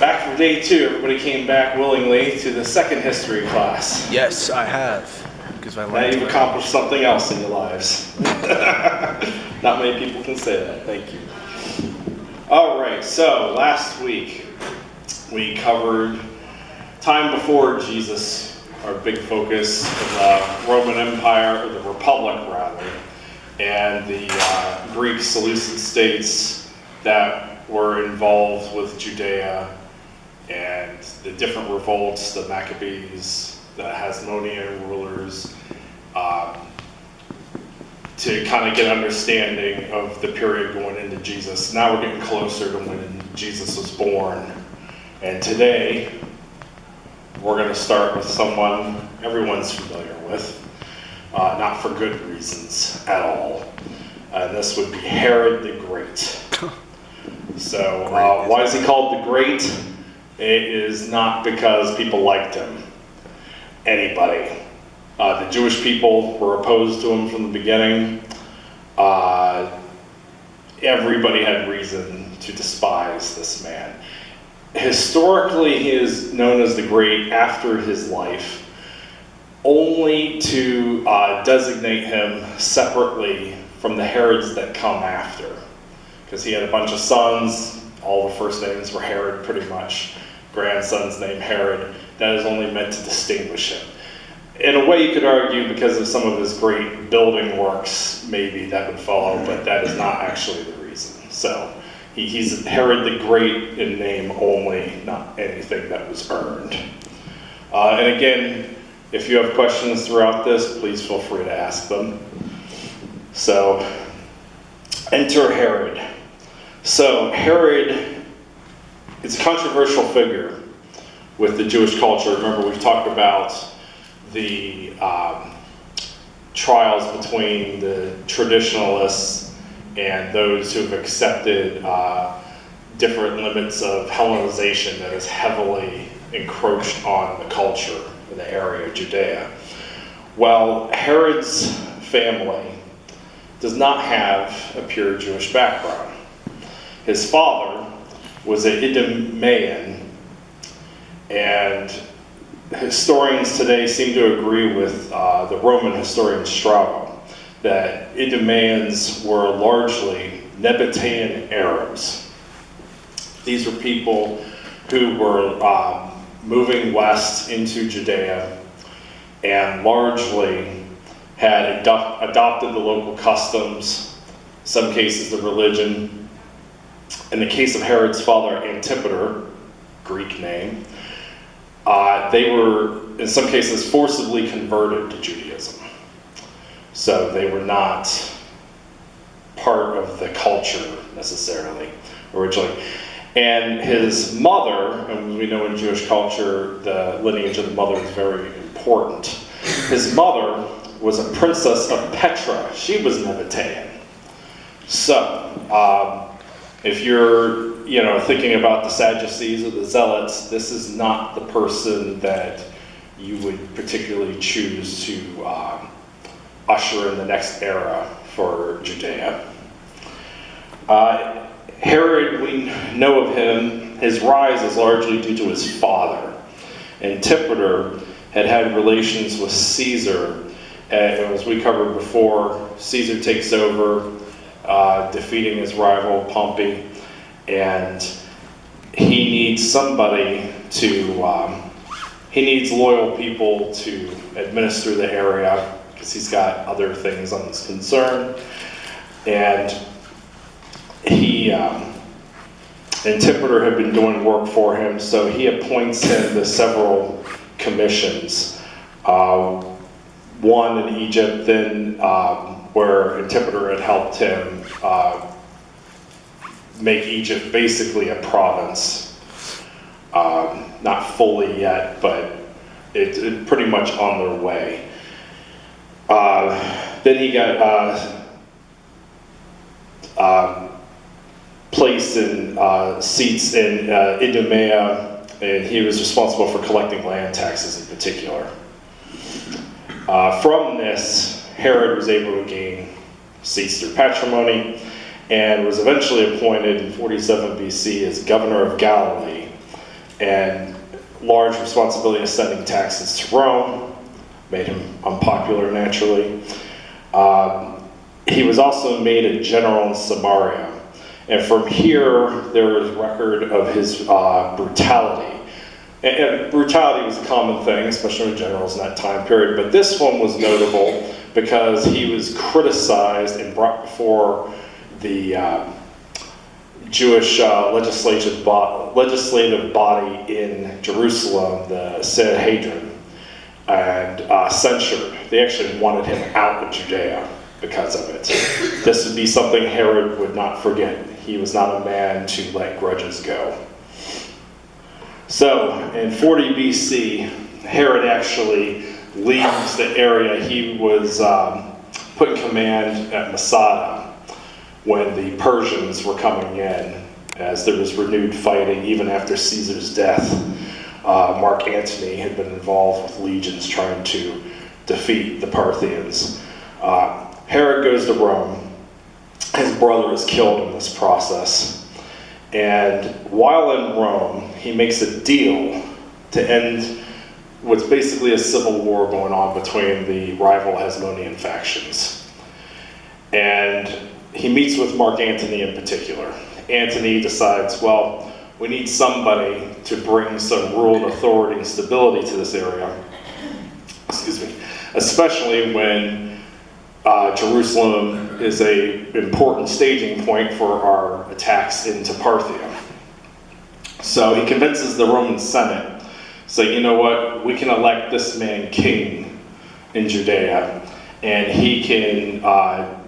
Back from day 2, everybody came back willingly to the second history class. Yes, I have. Because I Now you've accomplished something else in your lives. Not many people can say that. Thank you. All right, so last week we covered time before Jesus, our big focus of the Roman Empire, or the Republic rather, and the Greek Seleucid states that were involved with Judea and the different revolts, the Maccabees, the Hasmonean rulers, to kind of get understanding of the period going into Jesus. Now we're getting closer to when Jesus was born. And today, we're going to start with someone everyone's familiar with, not for good reasons at all. And this would be Herod the Great. So why is he called the Great? It is not because people liked him. Anybody. The Jewish people were opposed to him from the beginning. Everybody had reason to despise this man. Historically, he is known as the Great after his life, only to designate him separately from the Herods that come after. Because he had a bunch of sons, all the first names were Herod pretty much, grandson's name Herod. That is only meant to distinguish him. In a way you could argue because of some of his great building works, maybe that would follow, but that is not actually the reason. So he's Herod the Great in name only, not anything that was earned. And again, if you have questions throughout this, please feel free to ask them. So, enter Herod. So Herod is a controversial figure with the Jewish culture. Remember, we've talked about the trials between the traditionalists and those who have accepted different limits of Hellenization that has heavily encroached on the culture in the area of Judea. Well, Herod's family does not have a pure Jewish background. His father was an Idumean, and historians today seem to agree with the Roman historian Strabo that Idumeans were largely Nabatean Arabs. These were people who were moving west into Judea and largely had adopted the local customs, in some cases the religion. In the case of Herod's father, Antipater, Greek name, they were, in some cases, forcibly converted to Judaism. So they were not part of the culture, necessarily, originally. And his mother, and we know in Jewish culture, the lineage of the mother is very important. His mother was a princess of Petra. She was Nabatean. So, if you're thinking about the Sadducees or the Zealots, this is not the person that you would particularly choose to usher in the next era for Judea. Herod, we know of him, his rise is largely due to his father. Antipater had relations with Caesar, and as we covered before, Caesar takes over, defeating his rival Pompey, and he needs somebody to, he needs loyal people to administer the area because he's got other things on his concern. And Antipater had been doing work for him, so he appoints him to several commissions. One in Egypt, then where Antipater had helped him make Egypt basically a province. Not fully yet, but it's pretty much on their way. Then he got placed in seats in Idumea, and he was responsible for collecting land taxes in particular. From this, Herod was able to gain seats through patrimony and was eventually appointed in 47 BC as governor of Galilee and large responsibility of sending taxes to Rome, made him unpopular naturally. He was also made a general in Samaria. And from here, there is record of his brutality. And brutality was a common thing, especially with generals in that time period. But this one was notable because he was criticized and brought before the Jewish legislative body in Jerusalem, the Sanhedrin, and censured. They actually wanted him out of Judea because of it. This would be something Herod would not forget. He was not a man to let grudges go. So, in 40 BC, Herod actually leaves the area. He was put in command at Masada when the Persians were coming in, as there was renewed fighting even after Caesar's death. Mark Antony had been involved with legions trying to defeat the Parthians. Herod goes to Rome. His brother is killed in this process. And while in Rome, he makes a deal to end what's basically a civil war going on between the rival Hasmonean factions. And he meets with Mark Antony in particular. Antony decides, well, we need somebody to bring some rule and authority and stability to this area. Excuse me. Especially when Jerusalem is an important staging point for our attacks into Parthia. So he convinces the Roman Senate, say, you know what, we can elect this man king in Judea, and he can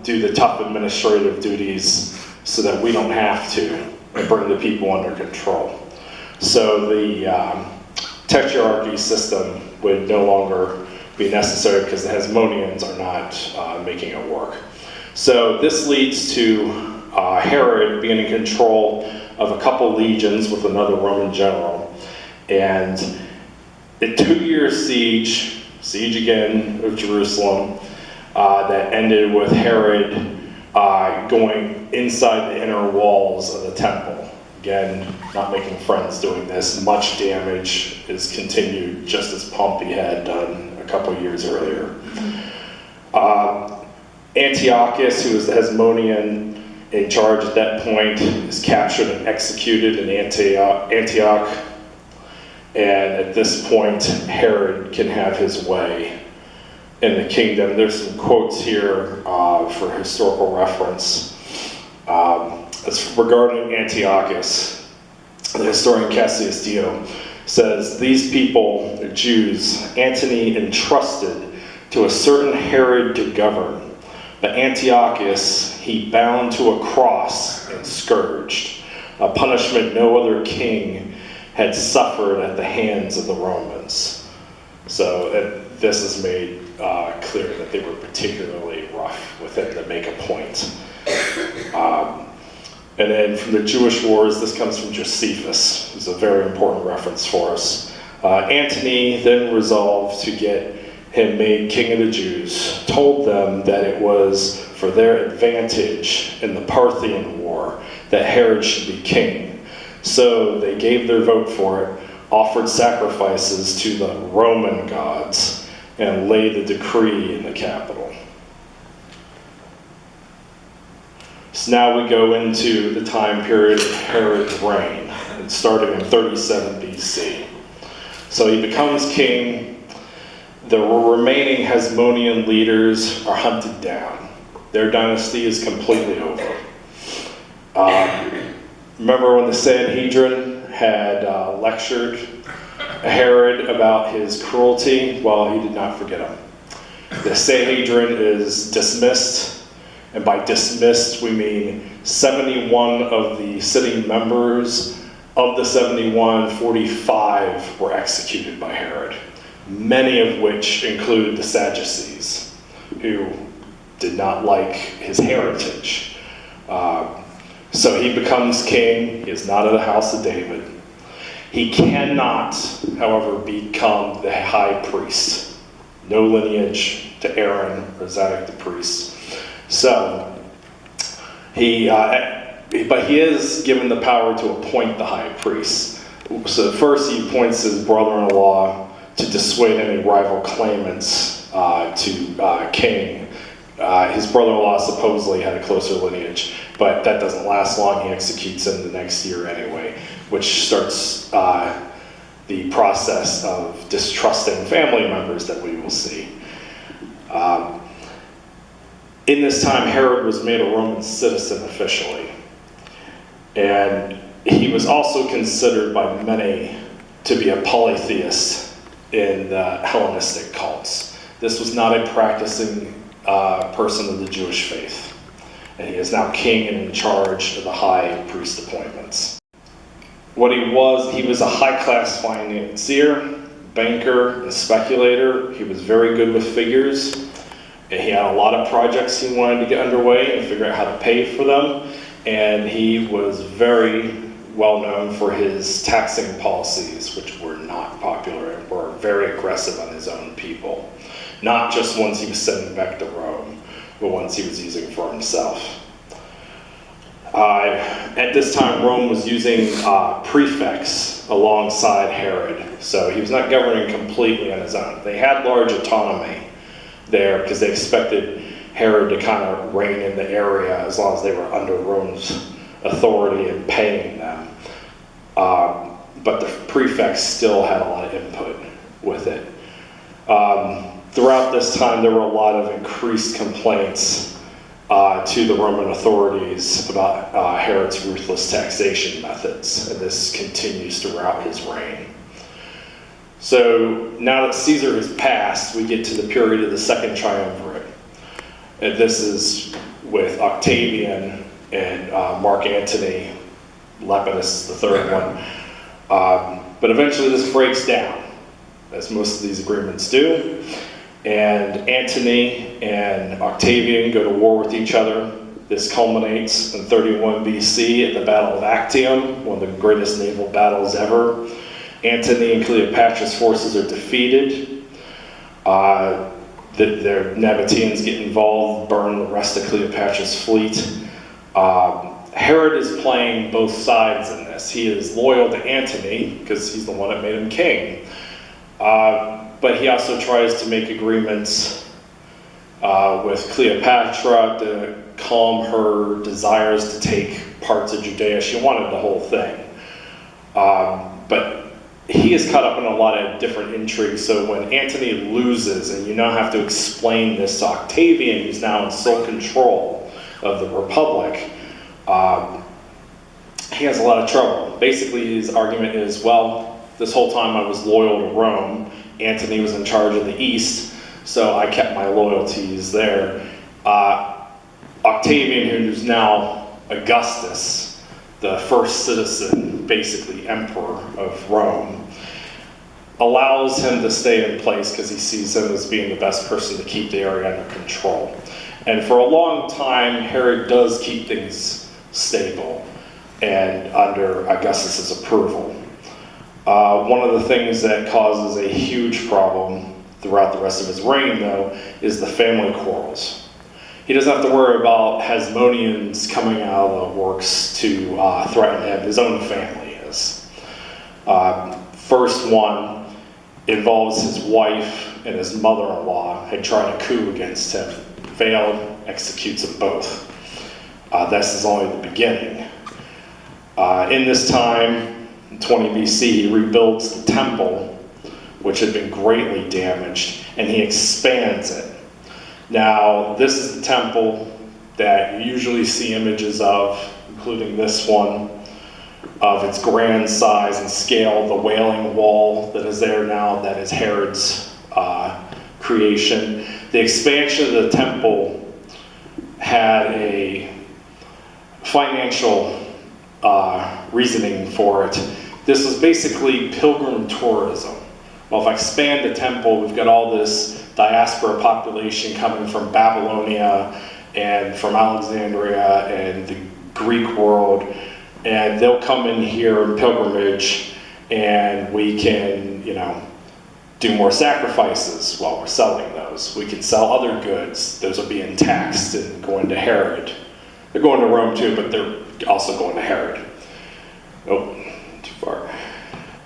do the tough administrative duties so that we don't have to, and bring the people under control. So the tetrarchy system would no longer be necessary because the Hasmoneans are not making it work. So this leads to Herod being in control of a couple legions with another Roman general. And a 2-year siege again of Jerusalem, that ended with Herod going inside the inner walls of the temple. Again, not making friends doing this. Much damage is continued just as Pompey had done a couple years earlier. Antiochus, who was the Hasmonean in charge at that point, is captured and executed in Antioch. And at this point, Herod can have his way in the kingdom. There's some quotes here for historical reference. As regarding Antiochus, the historian Cassius Dio says, these people, the Jews, Antony entrusted to a certain Herod to govern, but Antiochus he bound to a cross and scourged, a punishment no other king had suffered at the hands of the Romans. So this is made clear that they were particularly rough with it to make a point. And then from the Jewish wars, this comes from Josephus, who's a very important reference for us. Antony then resolved to get him made king of the Jews, told them that it was for their advantage in the Parthian war that Herod should be king. So they gave their vote for it, offered sacrifices to the Roman gods, and laid the decree in the capital. So now we go into the time period of Herod's reign, starting in 37 BC. So he becomes king. The remaining Hasmonean leaders are hunted down. Their dynasty is completely over. Remember when the Sanhedrin had lectured Herod about his cruelty? Well, he did not forget him. The Sanhedrin is dismissed. And by dismissed, we mean 71 of the sitting members. Of the 71, 45 were executed by Herod, many of which include the Sadducees, who did not like his heritage. So he becomes king. He is not of the house of David. He cannot, however, become the high priest. No lineage to Aaron or Zadok the priest. So, but he is given the power to appoint the high priest. So first he appoints his brother-in-law to dissuade any rival claimants to king. His brother-in-law supposedly had a closer lineage, but that doesn't last long. He executes him the next year anyway, which starts the process of distrusting family members that we will see. In this time, Herod was made a Roman citizen officially, and he was also considered by many to be a polytheist in the Hellenistic cults. This was not a practicing person of the Jewish faith, and he is now king and in charge of the high priest appointments. What he was a high-class financier, banker, and speculator. He was very good with figures, and he had a lot of projects he wanted to get underway and figure out how to pay for them, and he was very well known for his taxing policies, which were not popular and were very aggressive on his own people. Not just ones he was sending back to Rome, but ones he was using for himself. At this time, Rome was using prefects alongside Herod, so he was not governing completely on his own. They had large autonomy there because they expected Herod to kind of reign in the area as long as they were under Rome's authority and paying them. But the prefects still had a lot of input with it. Throughout this time, there were a lot of increased complaints to the Roman authorities about Herod's ruthless taxation methods, and this continues throughout his reign. So now that Caesar has passed, we get to the period of the Second Triumvirate. And this is with Octavian and Mark Antony. Lepidus is the third one. But eventually this breaks down, as most of these agreements do. And Antony and Octavian go to war with each other. This culminates in 31 BC at the Battle of Actium, one of the greatest naval battles ever. Antony and Cleopatra's forces are defeated. Their Nabateans get involved, burn the rest of Cleopatra's fleet. Herod is playing both sides in this. He is loyal to Antony because he's the one that made him king. But he also tries to make agreements with Cleopatra to calm her desires to take parts of Judea. She wanted the whole thing. But he is caught up in a lot of different intrigues. So when Antony loses, and you now have to explain this to Octavian, who's now in sole control of the Republic, he has a lot of trouble. Basically, his argument is, well, this whole time I was loyal to Rome. Antony was in charge of the East, so I kept my loyalties there. Octavian, who's now Augustus, the first citizen, basically emperor of Rome, allows him to stay in place because he sees him as being the best person to keep the area under control. And for a long time, Herod does keep things stable and under Augustus's approval. One of the things that causes a huge problem throughout the rest of his reign, though, is the family quarrels. He doesn't have to worry about Hasmoneans coming out of the works to threaten him. His own family is. First one involves his wife and his mother-in-law had tried a coup against him. Failed, executes them both. This is only the beginning. In this time, in 20 BC, he rebuilds the temple, which had been greatly damaged, and he expands it. Now, this is the temple that you usually see images of, including this one, of its grand size and scale. The Wailing Wall that is there now, that is Herod's creation. The expansion of the temple had a financial reasoning for it. This was basically pilgrim tourism. Well, if I expand the temple, we've got all this diaspora population coming from Babylonia and from Alexandria and the Greek world, and they'll come in here in pilgrimage, and we can, do more sacrifices while we're selling those. We can sell other goods. Those are being taxed and going to Herod. They're going to Rome too, but they're also going to Herod. Oh, too far.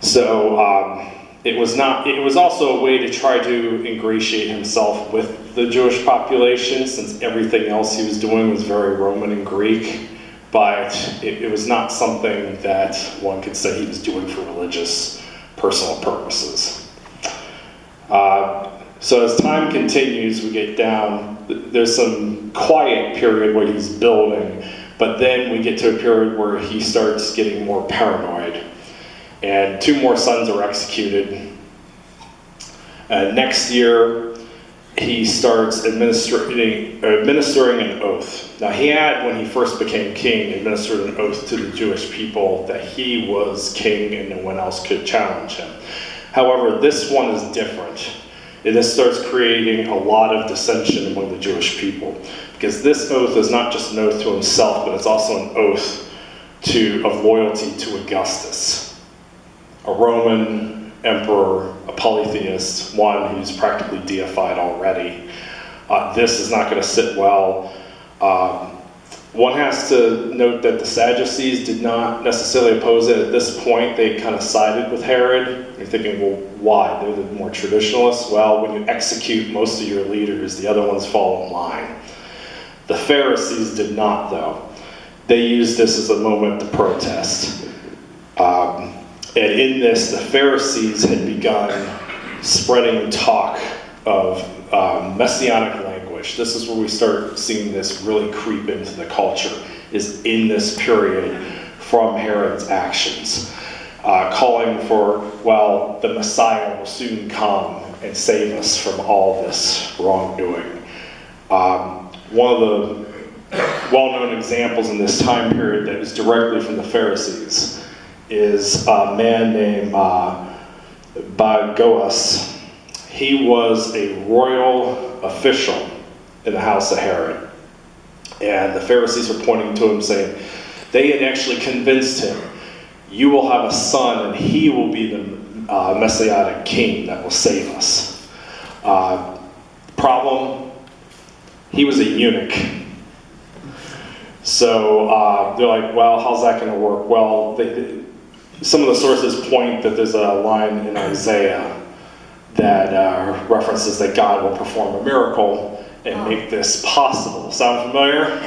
So it was also a way to try to ingratiate himself with the Jewish population, since everything else he was doing was very Roman and Greek, but it was not something that one could say he was doing for religious, personal purposes. So as time continues, we get down, there's some quiet period where he's building, but then we get to a period where he starts getting more paranoid. And 2 more sons are executed. Next year, he starts administering an oath. Now he had, when he first became king, administered an oath to the Jewish people that he was king and no one else could challenge him. However, this one is different. And this starts creating a lot of dissension among the Jewish people, because this oath is not just an oath to himself, but it's also an oath of loyalty to Augustus, a Roman emperor, a polytheist, one who's practically deified already. This is not going to sit well. One has to note that the Sadducees did not necessarily oppose it at this point. They kind of sided with Herod. You're thinking, well, why? They're the more traditionalists. Well, when you execute most of your leaders, the other ones fall in line. The Pharisees did not, though. They used this as a moment to protest. And in this, the Pharisees had begun spreading talk of messianic language. This is where we start seeing this really creep into the culture, is in this period from Herod's actions. Calling for, well, the Messiah will soon come and save us from all this wrongdoing. One of the well-known examples in this time period that is directly from the Pharisees is a man named Bagoas. He was a royal official in the house of Herod. And the Pharisees were pointing to him saying, they had actually convinced him, you will have a son and he will be the messianic king that will save us. Problem, he was a eunuch. So they're like, well, how's that going to work? Well, some of the sources point that there's a line in Isaiah that references that God will perform a miracle and make this possible. Sound familiar?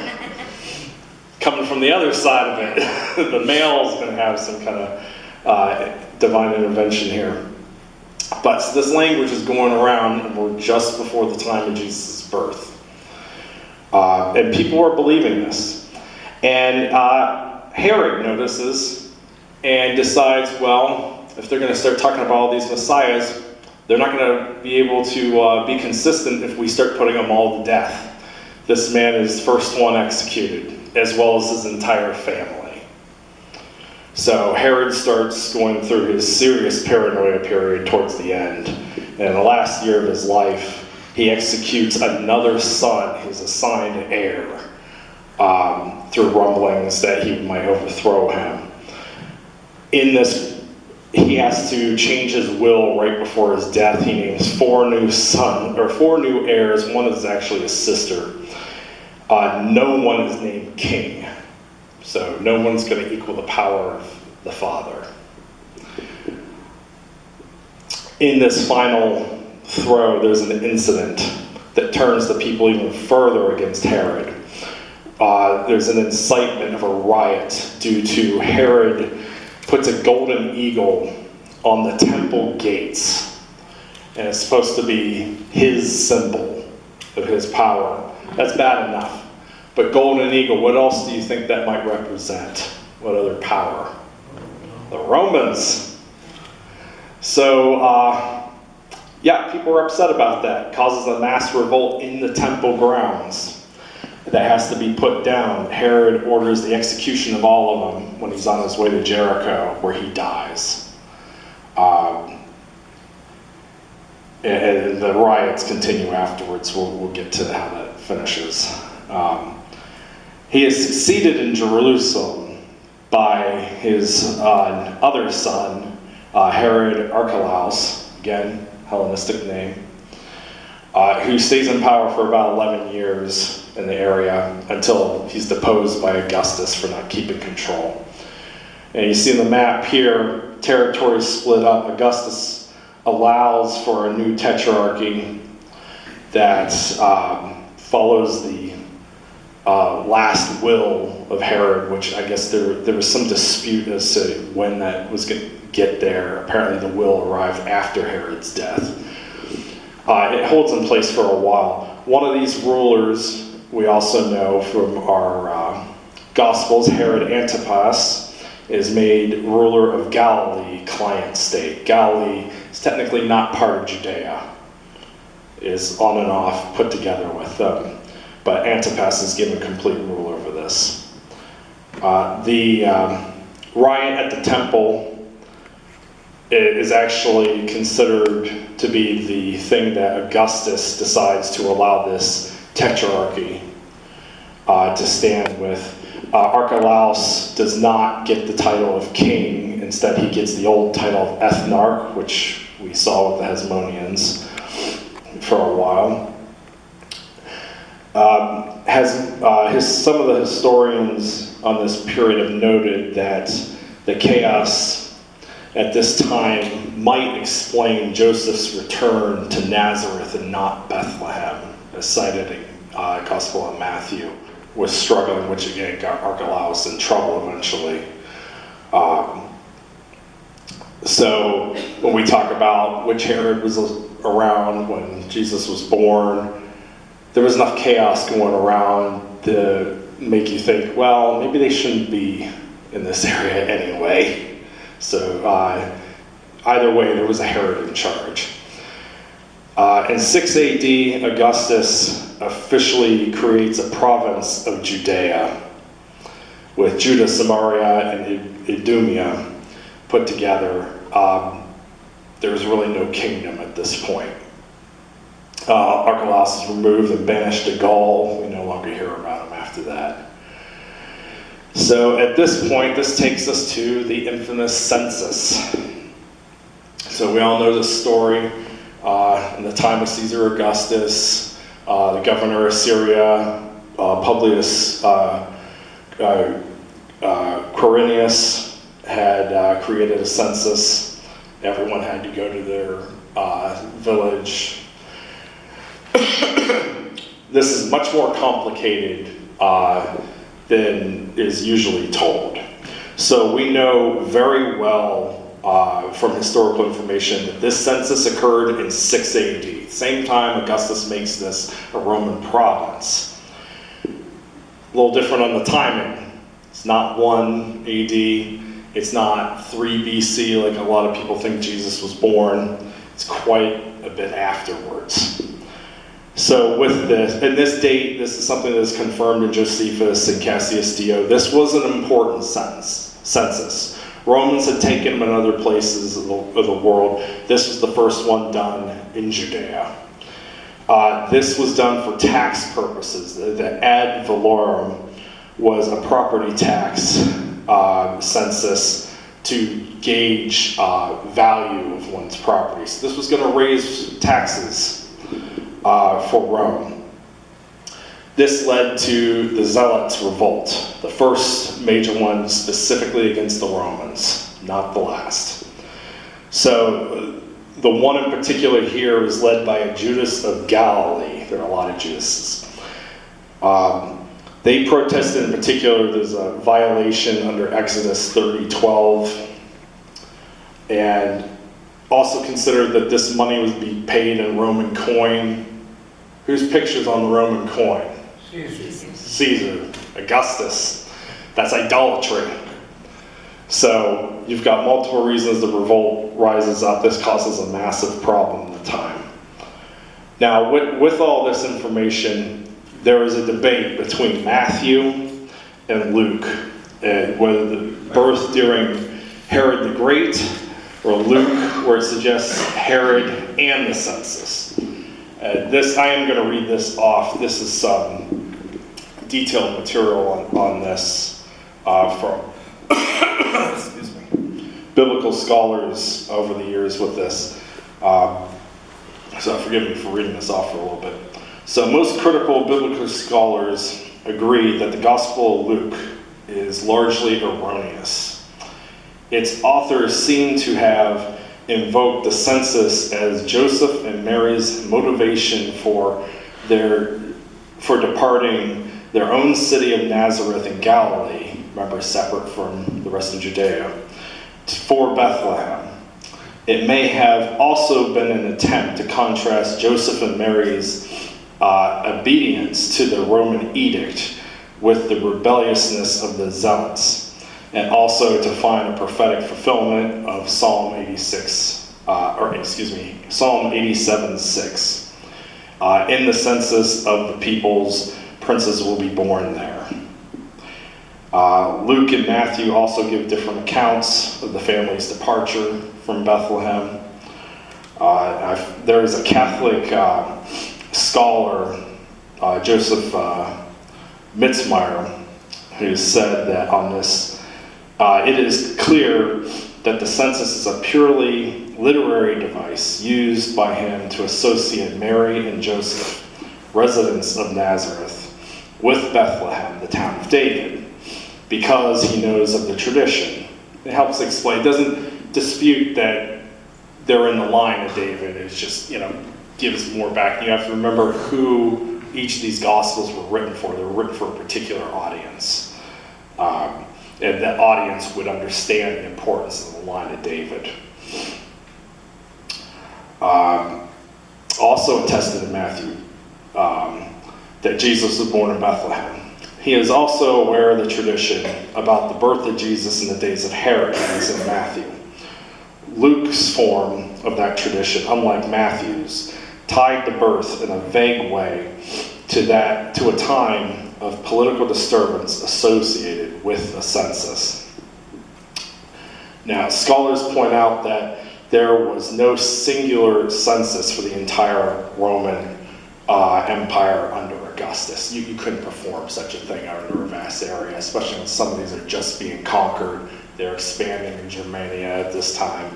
Coming from the other side of it, the male is going to have some kind of divine intervention here. But so this language is going around, and we're just before the time of Jesus' birth. And people are believing this. And Herod notices and decides, well, if they're going to start talking about all these messiahs, they're not going to be able to be consistent if we start putting them all to death. This man is the first one executed, as well as his entire family. So Herod starts going through his serious paranoia period towards the end. And in the last year of his life, he executes another son, his assigned heir, through rumblings that he might overthrow him. In this, he has to change his will right before his death. He names 4 new heirs. One is actually his sister. No one is named king. So no one's going to equal the power of the father. In this final throw, there's an incident that turns the people even further against Herod. There's an incitement of a riot due to Herod puts a golden eagle on the temple gates, and it's supposed to be his symbol of his power. That's bad enough. But golden eagle, what else do you think that might represent? What other power? The Romans. So, yeah, people are upset about that. It causes a mass revolt in the temple grounds that has to be put down. Herod orders the execution of all of them when he's on his way to Jericho, where he dies. And the riots continue afterwards. We'll get to how that finishes. He is succeeded in Jerusalem by his other son, Herod Archelaus, again, Hellenistic name, who stays in power for about 11 years in the area until he's deposed by Augustus for not keeping control. And you see on the map here, territory split up, Augustus allows for a new tetrarchy that follows the last will of Herod, which I guess there was some dispute as to when that was going to get there. Apparently the will arrived after Herod's death. It holds in place for a while. One of these rulers, we also know from our Gospels, Herod Antipas, is made ruler of Galilee, client state. Galilee is technically not part of Judea. Is on and off put together with them. But Antipas is given complete rule over this. The riot at the temple is actually considered to be the thing that Augustus decides to allow this tetrarchy to stand with. Archelaus does not get the title of king. Instead, he gets the old title of ethnarch, which we saw with the Hasmoneans for a while. Some of the historians on this period have noted that the chaos at this time might explain Joseph's return to Nazareth and not Bethlehem, as cited in Gospel of Matthew, was struggling, which again got Archelaus in trouble eventually. So when we talk about which Herod was around when Jesus was born, there was enough chaos going around to make you think, well, maybe they shouldn't be in this area anyway. So either way, there was a Herod in charge. In 6 AD, Augustus officially creates a province of Judea, with Judah, Samaria, and Idumea put together. There's really no kingdom at this point. Archelaus is removed and banished to Gaul. We no longer hear about him after that. So at this point, this takes us to the infamous census. So we all know the story. In the time of Caesar Augustus, the governor of Syria, Publius Quirinius, had created a census. Everyone had to go to their village. This is much more complicated than is usually told. So we know very well from historical information that this census occurred in 6 AD. Same time Augustus makes this a Roman province. A little different on the timing. It's not 1 AD. It's not 3 BC like a lot of people think Jesus was born. It's quite a bit afterwards. So with this, and this date, this is something that is confirmed in Josephus and Cassius Dio. This was an important census. Romans had taken them in other places of the world. This was the first one done in Judea. This was done for tax purposes. The ad valorem was a property tax census to gauge value of one's property. So this was going to raise taxes for Rome. This led to the Zealots' revolt, the first major one specifically against the Romans, not the last. So the one in particular here is led by a Judas of Galilee. There are a lot of Judases. They protested in particular, there's a violation under Exodus 30:12, and also considered that this money would be paid in Roman coin. Whose picture's on the Roman coin? Caesar, Augustus. That's idolatry. So you've got multiple reasons the revolt rises up. This causes a massive problem at the time. Now, with all this information, there is a debate between Matthew and Luke, whether the birth during Herod the Great, or Luke, where it suggests Herod and the census. I am going to read this off. This is some detailed material on this from excuse me, biblical scholars over the years with this. So forgive me for reading this off for a little bit. So most critical biblical scholars agree that the Gospel of Luke is largely erroneous. its authors seem to have invoked the census as Joseph and Mary's motivation for departing their own city of Nazareth in Galilee, remember separate from the rest of Judea, for Bethlehem. It may have also been an attempt to contrast Joseph and Mary's obedience to the Roman edict with the rebelliousness of the zealots, and also to find a prophetic fulfillment of Psalm 87:6. In the census of the peoples, princes will be born there. Luke and Matthew also give different accounts of the family's departure from Bethlehem. There is a Catholic scholar, Joseph Mitzmeyer, who said that on this, it is clear that the census is a purely literary device used by him to associate Mary and Joseph, residents of Nazareth, with Bethlehem, the town of David, because he knows of the tradition. It helps explain, it doesn't dispute that they're in the line of David. It's just, gives more back. You have to remember who each of these Gospels were written for. They were written for a particular audience. And that audience would understand the importance of the line of David. Also attested in Matthew that Jesus was born in Bethlehem. He is also aware of the tradition about the birth of Jesus in the days of Herod, as in Matthew. Luke's form of that tradition, unlike Matthew's, tied the birth in a vague way to a time of political disturbance associated with the census. Now, scholars point out that there was no singular census for the entire Roman Empire under Augustus. You couldn't perform such a thing under a vast area, especially when some of these are just being conquered. They're expanding in Germania at this time.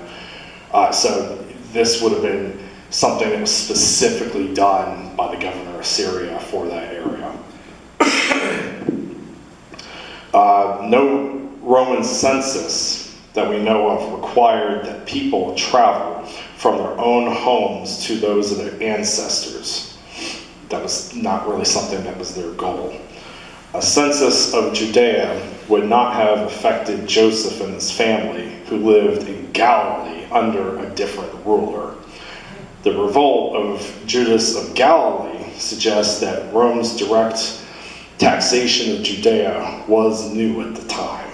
So this would have been something that was specifically done by the governor of Syria for that area. No Roman census that we know of required that people travel from their own homes to those of their ancestors. That was not really something that was their goal. A census of Judea would not have affected Joseph and his family, who lived in Galilee under a different ruler. The revolt of Judas of Galilee suggests that Rome's direct taxation of Judea was new at the time.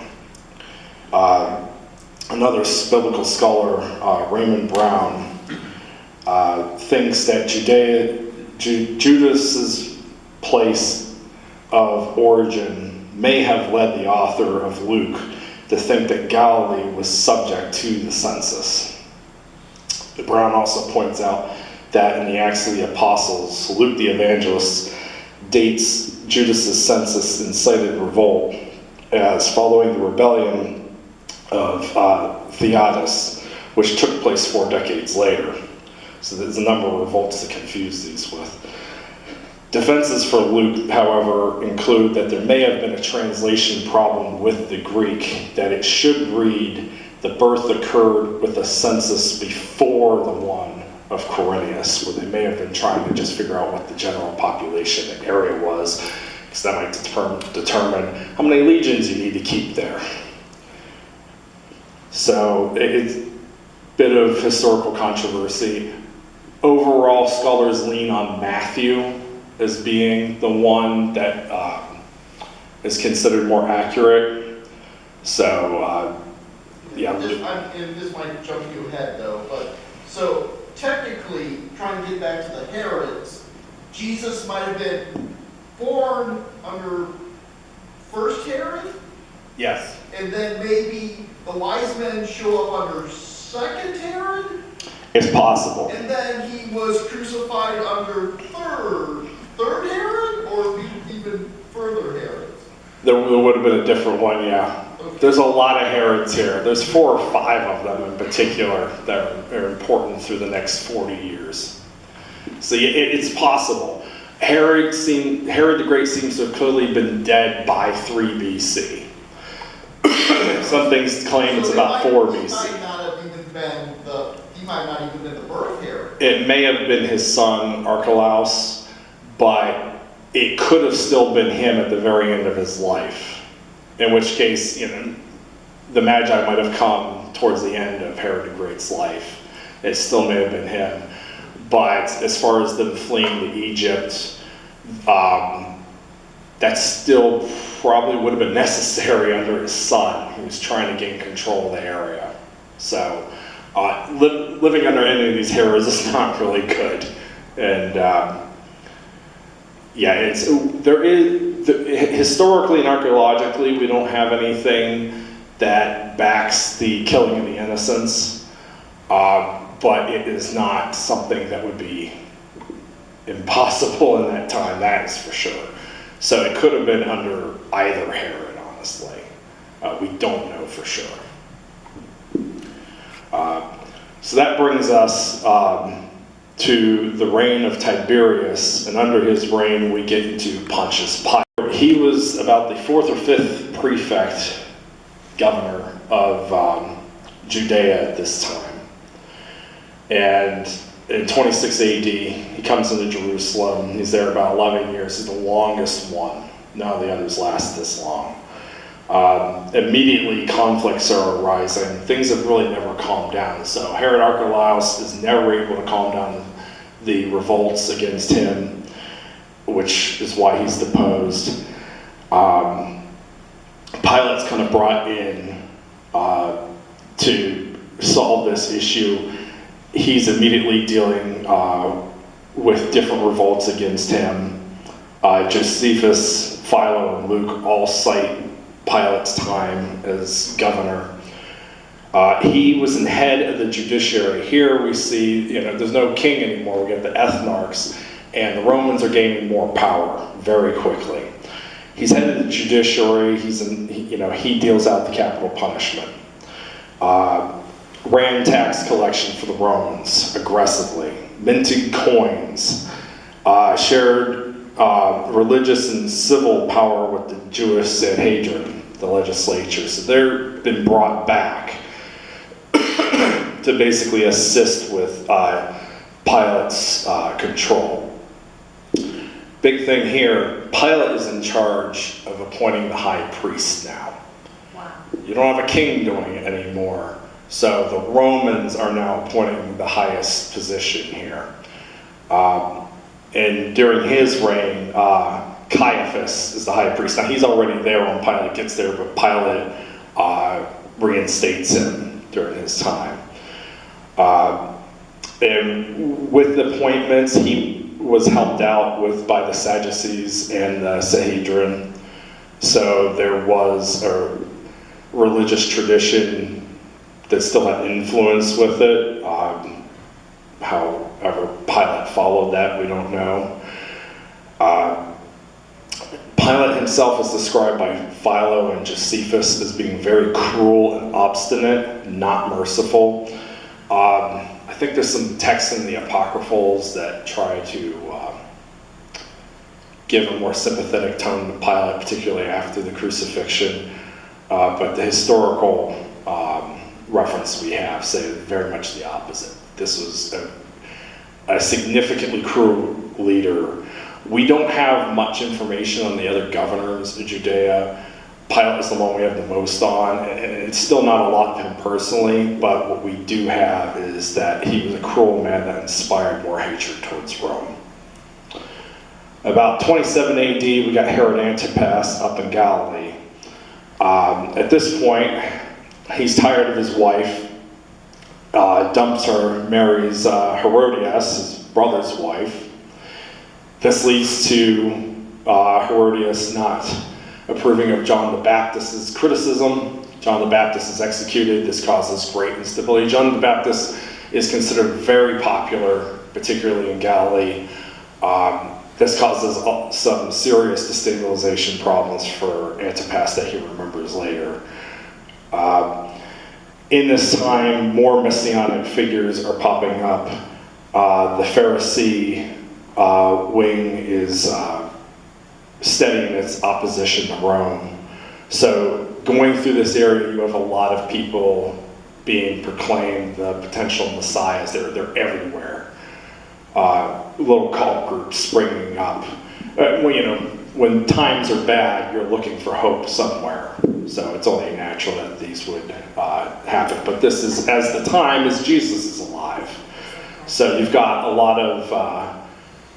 Another biblical scholar, Raymond Brown, thinks that Judas's place of origin may have led the author of Luke to think that Galilee was subject to the census. Brown also points out that in the Acts of the Apostles, Luke the Evangelist dates Judas's census incited revolt as following the rebellion of Theodas, which took place 4 decades later. So there's a number of revolts to confuse these with. Defenses for Luke, however, include that there may have been a translation problem with the Greek, that it should read, the birth occurred with the census before the one of Quirinius, where they may have been trying to just figure out what the general population and area was, because that might determine how many legions you need to keep there. So it's a bit of historical controversy. Overall, scholars lean on Matthew as being the one that is considered more accurate. So, yeah. And this might jump you ahead though, but so technically, trying to get back to the Herods, Jesus might have been born under first Herod? Yes. And then maybe the wise men show up under second Herod? It's possible. And then he was crucified under third Herod, or even further Herods? There would have been a different one, yeah. Okay. There's a lot of Herods here. There's 4 or 5 of them in particular that are important through the next 40 years. So it's possible. Herod the Great seems to have clearly been dead by 3 BC. Some things claim it's about 4 BC. He might not even been the birth Herod. It may have been his son, Archelaus, but it could have still been him at the very end of his life. In which case, the Magi might have come towards the end of Herod the Great's life. It still may have been him. But as far as them fleeing to Egypt, that still probably would have been necessary under his son, who was trying to gain control of the area. So living under any of these Herods is not really good. And historically and archaeologically, we don't have anything that backs the killing of the innocents, but it is not something that would be impossible in that time, that is for sure. So it could have been under either Herod, honestly. We don't know for sure. So that brings us to the reign of Tiberius, and under his reign we get into Pontius Pilate. He was about the 4th or 5th prefect governor of Judea at this time. And in 26 AD, he comes into Jerusalem. He's there about 11 years. He's the longest one. None of the others last this long. Immediately, conflicts are arising. Things have really never calmed down. So Herod Archelaus is never able to calm down the revolts against him, which is why he's deposed. Pilate's kind of brought in to solve this issue. He's immediately dealing with different revolts against him. Josephus, Philo, and Luke all cite Pilate's time as governor. He was the head of the judiciary. Here we see, there's no king anymore. We get the ethnarchs, and the Romans are gaining more power very quickly. He's head of the judiciary. He deals out the capital punishment. Ran tax collection for the Romans aggressively, minted coins, shared religious and civil power with the Jewish Sanhedrin, the legislature. So they've been brought back to basically assist with Pilate's control. Big thing here, Pilate is in charge of appointing the high priest now. Wow. You don't have a king doing it anymore. So the Romans are now appointing the highest position here. And during his reign, Caiaphas is the high priest. Now he's already there when Pilate gets there, but Pilate reinstates him during his time. And with the appointments, he was helped out by the Sadducees and the Sanhedrin. So there was a religious tradition that still had influence with it. However, Pilate followed that, we don't know. Pilate himself is described by Philo and Josephus as being very cruel and obstinate, not merciful. I think there's some texts in the Apocryphals that try to give a more sympathetic tone to Pilate, particularly after the crucifixion. But the historical reference we have say very much the opposite. This was a significantly cruel leader. We don't have much information on the other governors of Judea. Pilate is the one we have the most on, and it's still not a lot of him personally, but what we do have is that he was a cruel man that inspired more hatred towards Rome. About 27 AD, we got Herod Antipas up in Galilee. At this point, he's tired of his wife, dumps her, marries Herodias, his brother's wife. This leads to Herodias not approving of John the Baptist's criticism. John the Baptist is executed. This causes great instability. John the Baptist is considered very popular, particularly in Galilee. This causes some serious destabilization problems for Antipas that he remembers later. In this time, more messianic figures are popping up. The Pharisee wing is steadying its opposition to Rome. So going through this area, you have a lot of people being proclaimed the potential messiahs. They're everywhere. Little cult groups springing up. When times are bad, you're looking for hope somewhere. So it's only natural that these would happen. But this is as the time as Jesus is alive. So you've got a lot of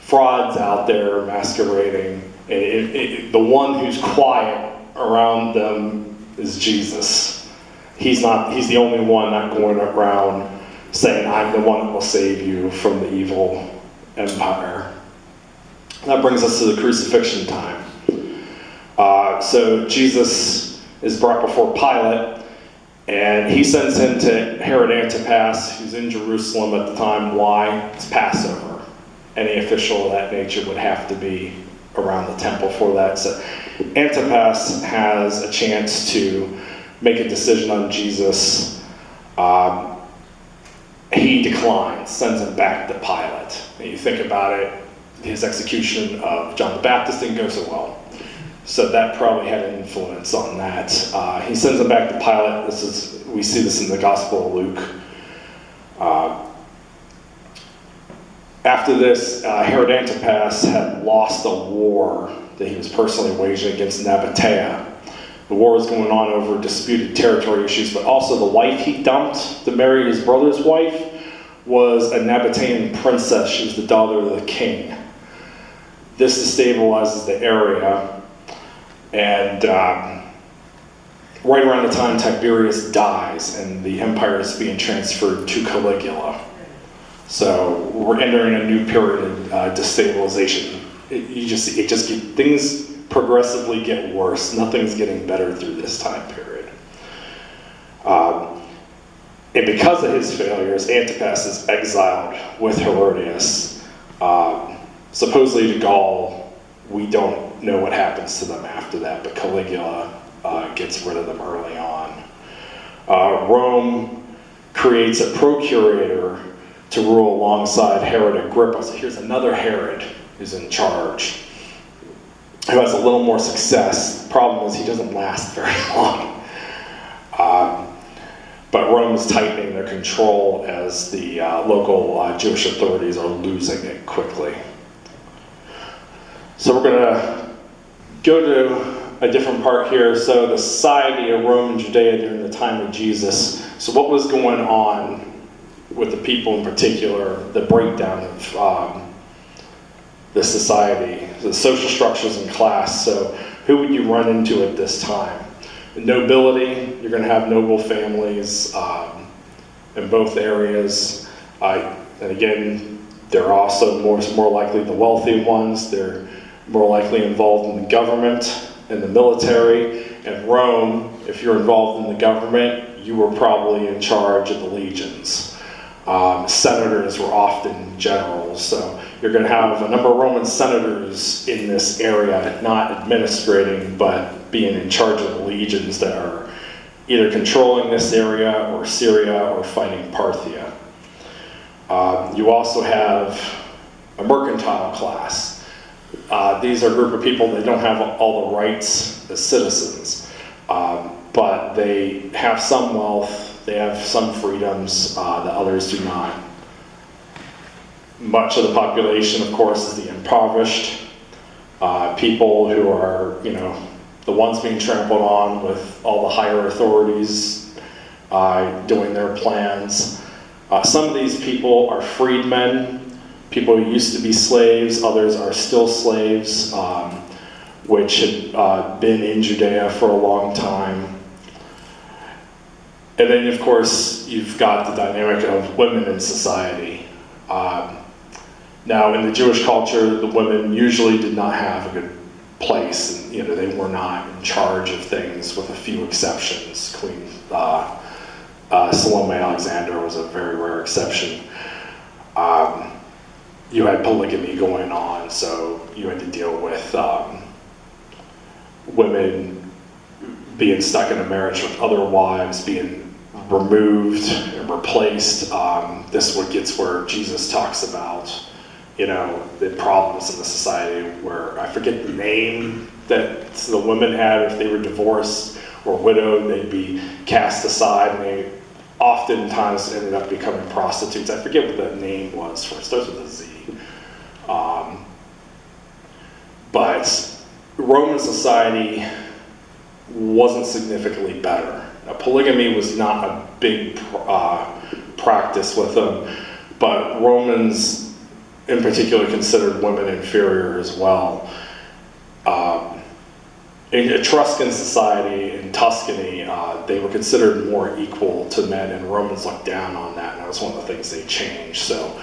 frauds out there masquerading. The one who's quiet around them is Jesus. He's the only one not going around saying, I'm the one that will save you from the evil empire. That brings us to the crucifixion time. So Jesus is brought before Pilate, and he sends him to Herod Antipas, who's in Jerusalem at the time. Why? It's Passover. Any official of that nature would have to be around the temple for that. So Antipas has a chance to make a decision on Jesus. He declines, sends him back to Pilate. And you think about it, his execution of John the Baptist didn't go so well. So that probably had an influence on that. He sends him back to Pilate. We see this in the Gospel of Luke. After this, Herod Antipas had lost a war that he was personally waging against Nabatea. The war was going on over disputed territory issues, but also the wife he dumped to marry his brother's wife was a Nabatean princess. She was the daughter of the king. This destabilizes the area, and right around the time Tiberius dies and the empire is being transferred to Caligula. So we're entering a new period of destabilization. Things progressively get worse. Nothing's getting better through this time period. And because of his failures, Antipas is exiled with Herodias, supposedly to Gaul. We don't know what happens to them after that, but Caligula gets rid of them early on. Rome creates a procurator to rule alongside Herod Agrippa. So here's another Herod who's in charge, who has a little more success. The problem is he doesn't last very long. But Rome is tightening their control as the local Jewish authorities are losing it quickly. So we're going to go to a different part here. So the society of Rome and Judea during the time of Jesus. So what was going on with the people in particular, the breakdown of the society, the social structures and class. So who would you run into at this time? Nobility, you're going to have noble families in both areas. And again, they're also more likely the wealthy ones. They're more likely involved in the government and the military. And Rome, if you're involved in the government, you were probably in charge of the legions. Senators were often generals, so you're going to have a number of Roman senators in this area, not administrating, but being in charge of the legions that are either controlling this area or Syria or fighting Parthia. You also have a mercantile class. These are a group of people that don't have all the rights as citizens, but they have some wealth. They have some freedoms that others do not. Much of the population, of course, is the impoverished people who are, the ones being trampled on with all the higher authorities doing their plans. Some of these people are freedmen, people who used to be slaves. Others are still slaves, which had been in Judea for a long time. And then, of course, you've got the dynamic of women in society. Now, in the Jewish culture, the women usually did not have a good place. And, they were not in charge of things, with a few exceptions. Queen Salome Alexander was a very rare exception. You had polygamy going on, so you had to deal with women being stuck in a marriage with other wives, being removed and replaced. This what gets where Jesus talks about, the problems in the society, where I forget the name that the women had if they were divorced, were widowed, they'd be cast aside, and they oftentimes ended up becoming prostitutes. I forget what that name was for. It starts with a Z. But Roman society wasn't significantly better. Now, polygamy was not a big practice with them, but Romans in particular considered women inferior as well. In Etruscan society in Tuscany, they were considered more equal to men, and Romans looked down on that, and that was one of the things they changed. So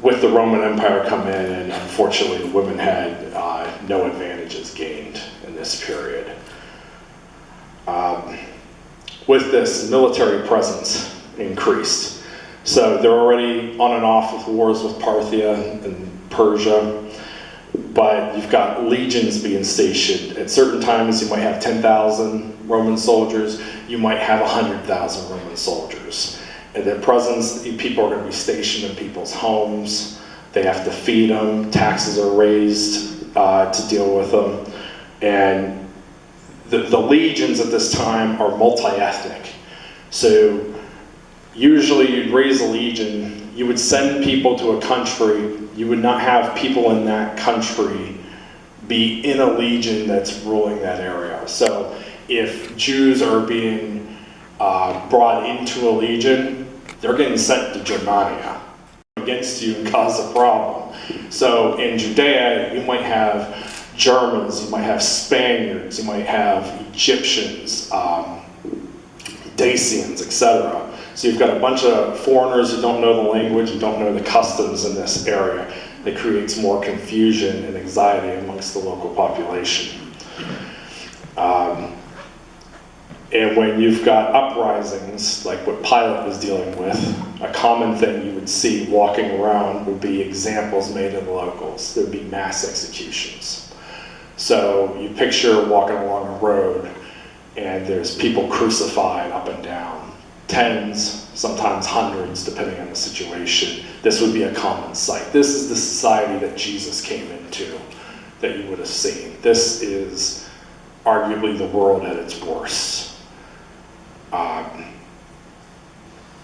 with the Roman Empire come in, and unfortunately the women had no advantages gained in this period. With this, military presence increased. So they're already on and off with wars with Parthia and Persia, but you've got legions being stationed. At certain times you might have 10,000 Roman soldiers, you might have 100,000 Roman soldiers. And their presence, people are going to be stationed in people's homes. They have to feed them, taxes are raised to deal with them. And the legions at this time are multi-ethnic. So usually you'd raise a legion, you would send people to a country, you would not have people in that country be in a legion that's ruling that area. So if Jews are being brought into a legion, they're getting sent to Germania against you and cause a problem. So in Judea, you might have Germans, you might have Spaniards, you might have Egyptians, Dacians, etc. So you've got a bunch of foreigners who don't know the language and don't know the customs in this area. That creates more confusion and anxiety amongst the local population. And when you've got uprisings, like what Pilate was dealing with, a common thing you would see walking around would be examples made of the locals. There would be mass executions. So you picture walking along a road and there's people crucified up and down, tens, sometimes hundreds, depending on the situation. This would be a common sight. This is the society that Jesus came into, that you would have seen. This is arguably the world at its worst.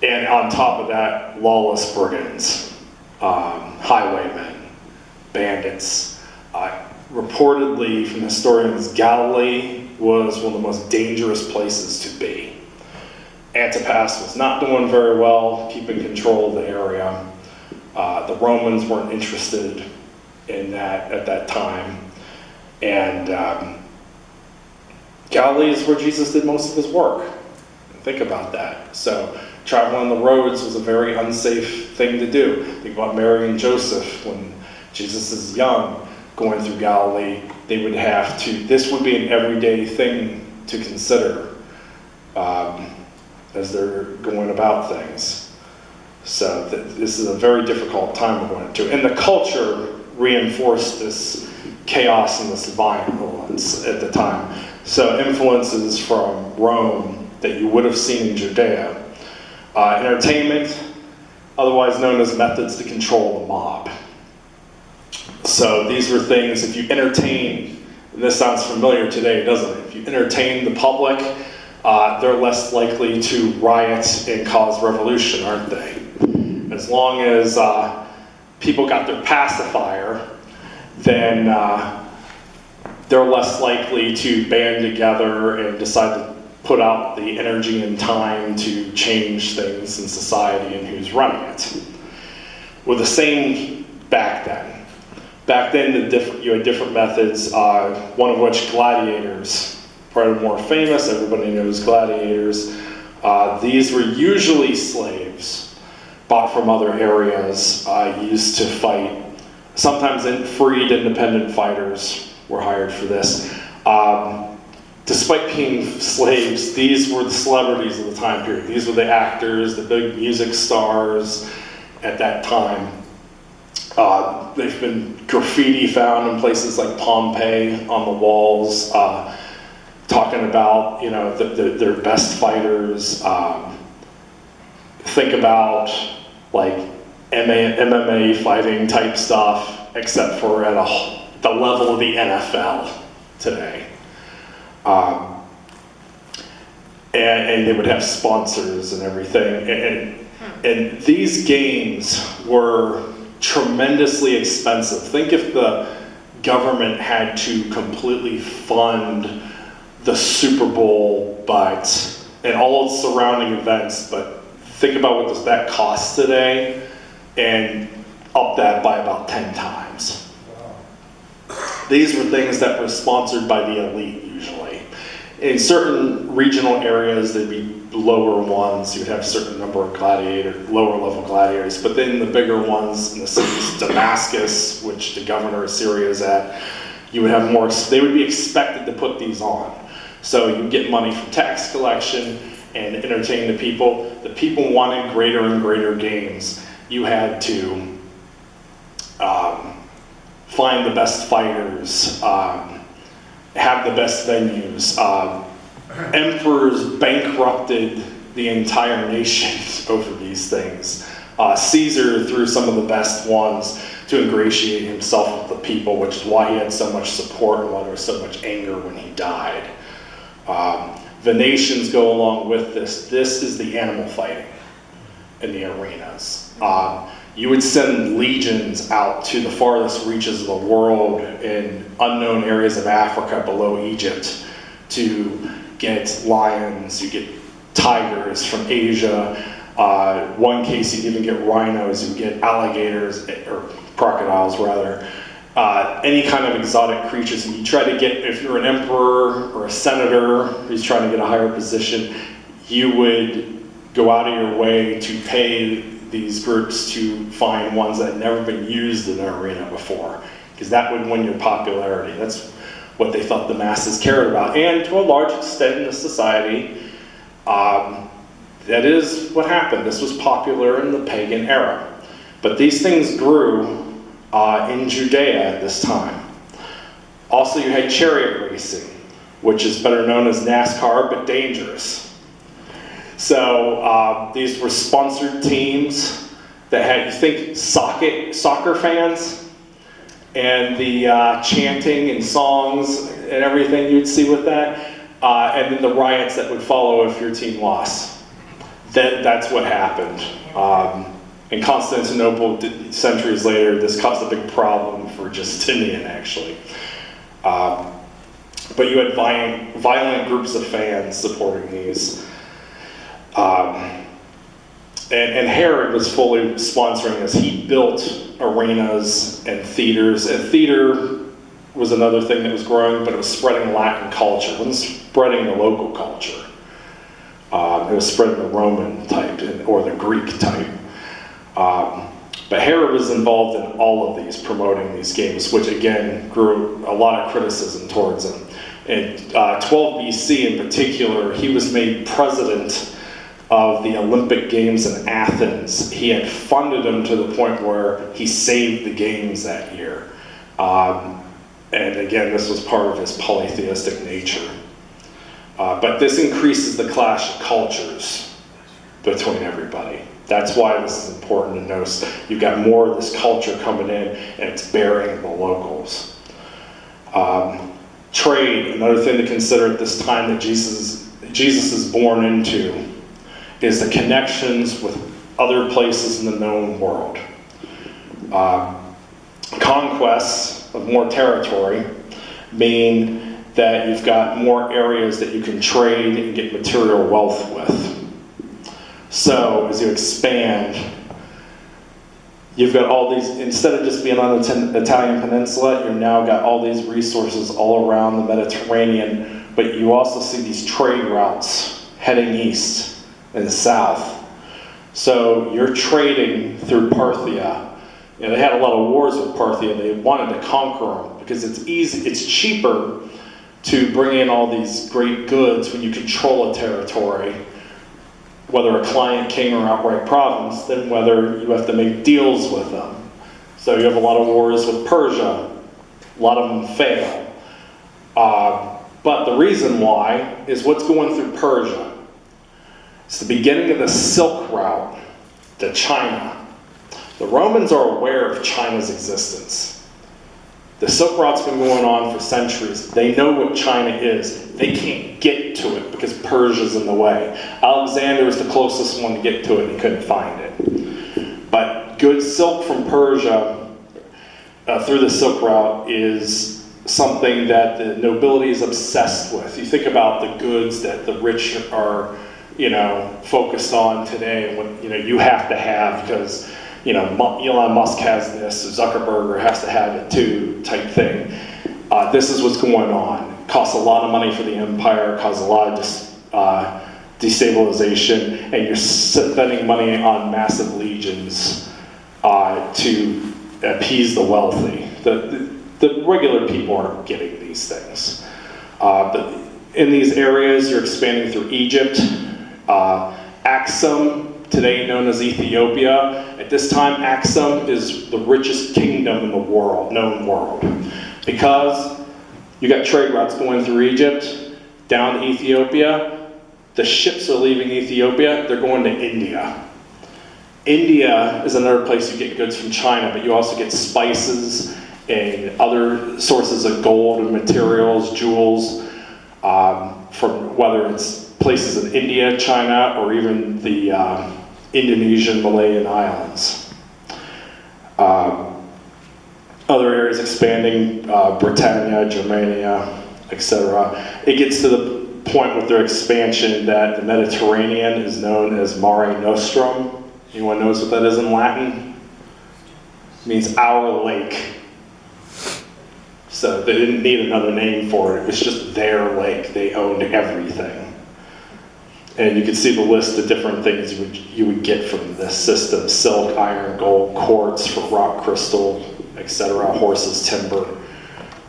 And on top of that, lawless brigands, highwaymen, bandits. Reportedly from historians, Galilee was one of the most dangerous places to be. Antipas was not doing very well, keeping control of the area. The Romans weren't interested in that at that time. And Galilee is where Jesus did most of his work. Think about that. So traveling on the roads was a very unsafe thing to do. Think about Mary and Joseph when Jesus is young, going through Galilee. They would have to, this would be an everyday thing to consider as they're going about things. So this is a very difficult time we're going into. And the culture reinforced this chaos and this violence at the time. So influences from Rome that you would have seen in Judea. Entertainment, otherwise known as methods to control the mob. So these were things, if you entertain, and this sounds familiar today, doesn't it? If you entertain the public, they're less likely to riot and cause revolution, aren't they? As long as people got their pacifier, then they're less likely to band together and decide to put out the energy and time to change things in society and who's running it. Well, the same back then. Back then, you had different methods, one of which gladiators, probably more famous, everybody knows gladiators. These were usually slaves bought from other areas, used to fight. Sometimes freed independent fighters were hired for this. Despite being slaves, these were the celebrities of the time period. These were the actors, the big music stars at that time. There've been graffiti found in places like Pompeii on the walls, talking about their best fighters. Think about like MMA fighting type stuff, except for at the level of the NFL today. Um, and they would have sponsors and everything. And these games were tremendously expensive. Think if the government had to completely fund the Super Bowl, and all its surrounding events, but think about what that costs today, and up that by about 10 times. These were things that were sponsored by the elite usually. In certain regional areas, there'd be lower ones. You'd have a certain number of lower level gladiators. But then the bigger ones in the cities, Damascus, which the governor of Syria is at, you would have more. They would be expected to put these on. So you get money from tax collection and entertain the people. The people wanted greater and greater games. You had to find the best fighters, have the best venues. Emperors bankrupted the entire nation over these things. Caesar threw some of the best ones to ingratiate himself with the people, which is why he had so much support and why there was so much anger when he died. The nations go along with this. This is the animal fighting in the arenas. You would send legions out to the farthest reaches of the world in unknown areas of Africa below Egypt to get lions, you get tigers from Asia. One case you'd even get rhinos, you'd get alligators, or crocodiles rather. Any kind of exotic creatures. And you try to get, if you're an emperor or a senator who's trying to get a higher position, you would go out of your way to pay these groups to find ones that had never been used in an arena before, because that would win your popularity. That's what they thought the masses cared about. And to a large extent in the society, that is what happened. This was popular in the pagan era. But these things grew in Judea at this time. Also, you had chariot racing, which is better known as NASCAR, but dangerous. So these were sponsored teams that had, you think soccer fans, and the chanting and songs and everything you'd see with that, and then the riots that would follow if your team lost. That's what happened. In Constantinople, centuries later, this caused a big problem for Justinian, actually. But you had violent groups of fans supporting these. And Herod was fully sponsoring this. He built arenas and theaters. And theater was another thing that was growing, but it was spreading Latin culture. It wasn't spreading the local culture. It was spreading the Roman type or the Greek type. But Herod was involved in all of these, promoting these games, which again grew a lot of criticism towards him. In 12 BC in particular, he was made president of the Olympic Games in Athens. He had funded them to the point where he saved the games that year. And again, this was part of his polytheistic nature. But this increases the clash of cultures between everybody. That's why this is important to notice. You've got more of this culture coming in, and it's burying the locals. Trade, another thing to consider at this time that Jesus is born into, is the connections with other places in the known world. Conquests of more territory mean that you've got more areas that you can trade and get material wealth with. So as you expand, you've got all these, instead of just being on the Italian peninsula, you've now got all these resources all around the Mediterranean, but you also see these trade routes heading east and south. So you're trading through Parthia. You know, they had a lot of wars with Parthia. They wanted to conquer them because it's easy, it's cheaper to bring in all these great goods when you control a territory, whether a client, king, or outright province, than whether you have to make deals with them. So you have a lot of wars with Persia. A lot of them fail. But the reason why is what's going through Persia. It's the beginning of the Silk Route to China. The Romans are aware of China's existence. The Silk Route's been going on for centuries. They know what China is. They can't get to it because Persia's in the way. Alexander was the closest one to get to it and he couldn't find it. But good silk from Persia through the Silk Route is something that the nobility is obsessed with. You think about the goods that the rich are, focused on today, and what you have to have because Elon Musk has this, Zuckerberg has to have it too, type thing. This is what's going on. It costs a lot of money for the empire, causes a lot of destabilization, and you're spending money on massive legions to appease the wealthy. The regular people aren't getting these things. But in these areas, you're expanding through Egypt, Axum, today known as Ethiopia. At this time, Axum is the richest kingdom in the known world. Because you got trade routes going through Egypt, down to Ethiopia, the ships are leaving Ethiopia, they're going to India. India is another place you get goods from China, but you also get spices and other sources of gold and materials, jewels, from whether it's places in India, China, or even the Indonesian, Malayan islands. Other areas expanding, Britannia, Germania, etc. It gets to the point with their expansion that the Mediterranean is known as Mare Nostrum. Anyone knows what that is in Latin? It means our lake. So they didn't need another name for it. It was just their lake. They owned everything. And you can see the list of different things you would get from this system: silk, iron, gold, quartz for rock crystal, etc., horses, timber.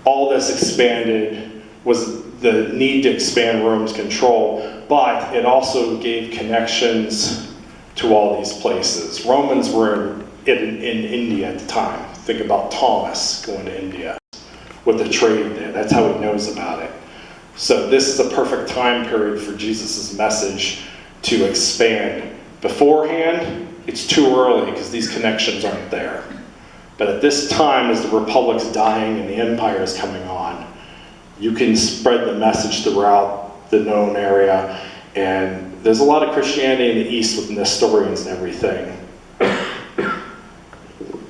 All this expanded was the need to expand Rome's control, but it also gave connections to all these places. Romans were in India at the time. Think about Thomas going to India with the trade there. That's how he knows about it. So this is a perfect time period for Jesus' message to expand. Beforehand, it's too early because these connections aren't there. But at this time, as the republic's dying and the empire is coming on, you can spread the message throughout the known area. And there's a lot of Christianity in the East with Nestorians and everything.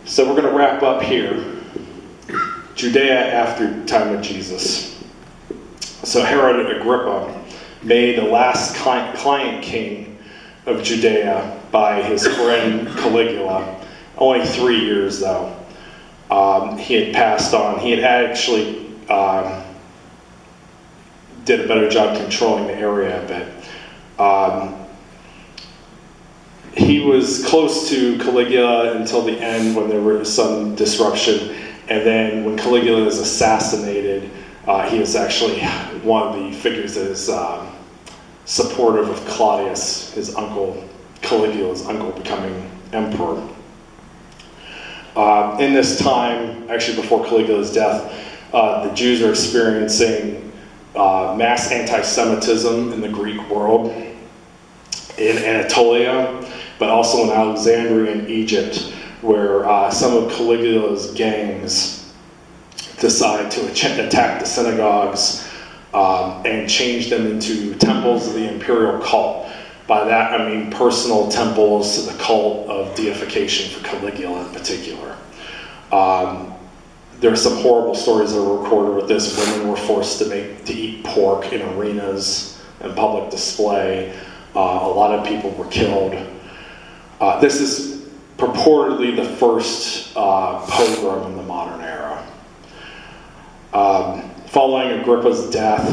So we're going to wrap up here. Judea after time of Jesus. So Herod Agrippa made the last client king of Judea by his friend Caligula. Only 3 years though. He had passed on. He had actually did a better job controlling the area a bit. He was close to Caligula until the end when there was some disruption. And then when Caligula is assassinated, he is actually one of the figures that is supportive of Claudius, his uncle, Caligula's uncle, becoming emperor. In this time, actually before Caligula's death, the Jews are experiencing mass anti-Semitism in the Greek world, in Anatolia, but also in Alexandria and Egypt, where some of Caligula's gangs decide to attack the synagogues and change them into temples of the imperial cult. By that I mean personal temples to the cult of deification for Caligula in particular. There are some horrible stories that are recorded with this. Women were forced to eat pork in arenas and public display. A lot of people were killed. This is purportedly the first pogrom in the modern era. Following Agrippa's death,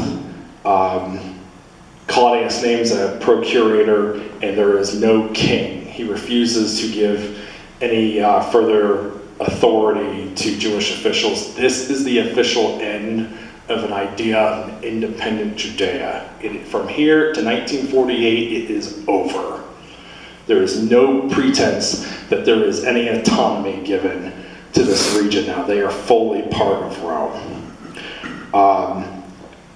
Claudius names a procurator, and there is no king. He refuses to give any further authority to Jewish officials. This is the official end of an idea of an independent Judea. From here to 1948, it is over. There is no pretense that there is any autonomy given to this region now. They are fully part of Rome.